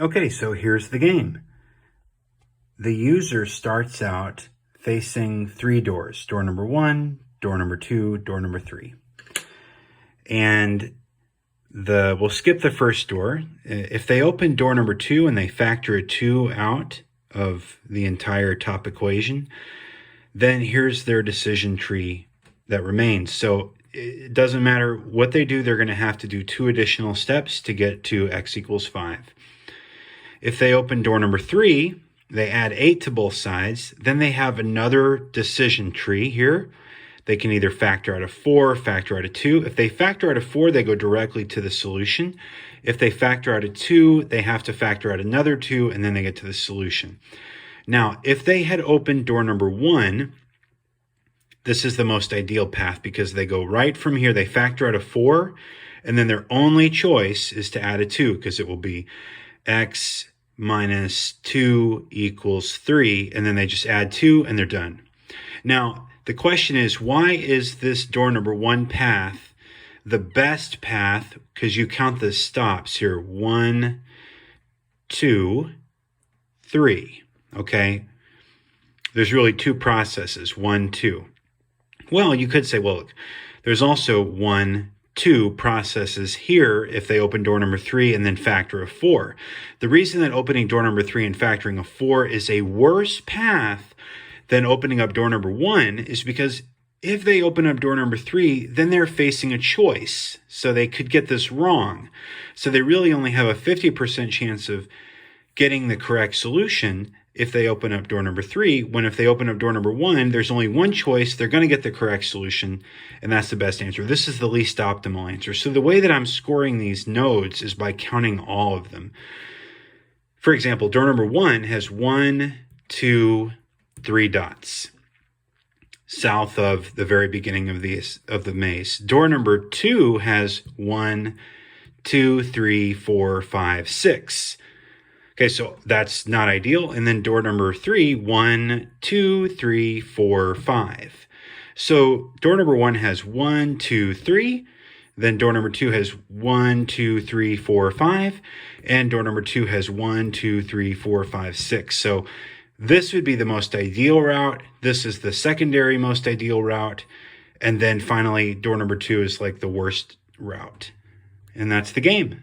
Okay, so here's the game. The user starts out facing 3 doors. Door number 1, door number 2, door number 3. And we'll skip the first door. If they open door number 2 and they factor a 2 out of the entire top equation, then here's their decision tree that remains. So it doesn't matter what they do, they're going to have to do 2 additional steps to get to x equals 5. If they open door number 3, they add 8 to both sides, then they have another decision tree here. They can either factor out a 4, factor out a 2. If they factor out a 4, they go directly to the solution. If they factor out a 2, they have to factor out another 2, and then they get to the solution. Now, if they had opened door number 1, this is the most ideal path because they go right from here, they factor out a 4, and then their only choice is to add a 2 because it will be x minus 2 equals 3, and then they just add 2 and they're done. Now, the question is, why is this door number 1 path the best path? Because you count the stops here. 1, 2, 3. Okay? There's really 2 processes. 1, 2. Well, you could say, well, look, there's also 1, 2 processes here if they open door number 3 and then factor a 4. The reason that opening door number 3 and factoring a 4 is a worse path than opening up door number 1 is because if they open up door number 3, then they're facing a choice. So they could get this wrong. So they really only have a 50% chance of getting the correct solution if they open up door number 3, when if they open up door number 1, there's only one choice, they're going to get the correct solution, and that's the best answer. This is the least optimal answer. So the way that I'm scoring these nodes is by counting all of them. For example, door number 1 has 1, 2, 3 dots south of the very beginning of the maze. Door number 2 has 1, 2, 3, 4, 5, 6. Okay, so that's not ideal. And then door number 3, 1, 2, 3, 4, 5. So door number 1 has 1, 2, 3. Then door number 2 has 1, 2, 3, 4, 5. And door number 2 has 1, 2, 3, 4, 5, 6. So this would be the most ideal route. This is the secondary most ideal route. And then finally, door number 2 is like the worst route. And that's the game.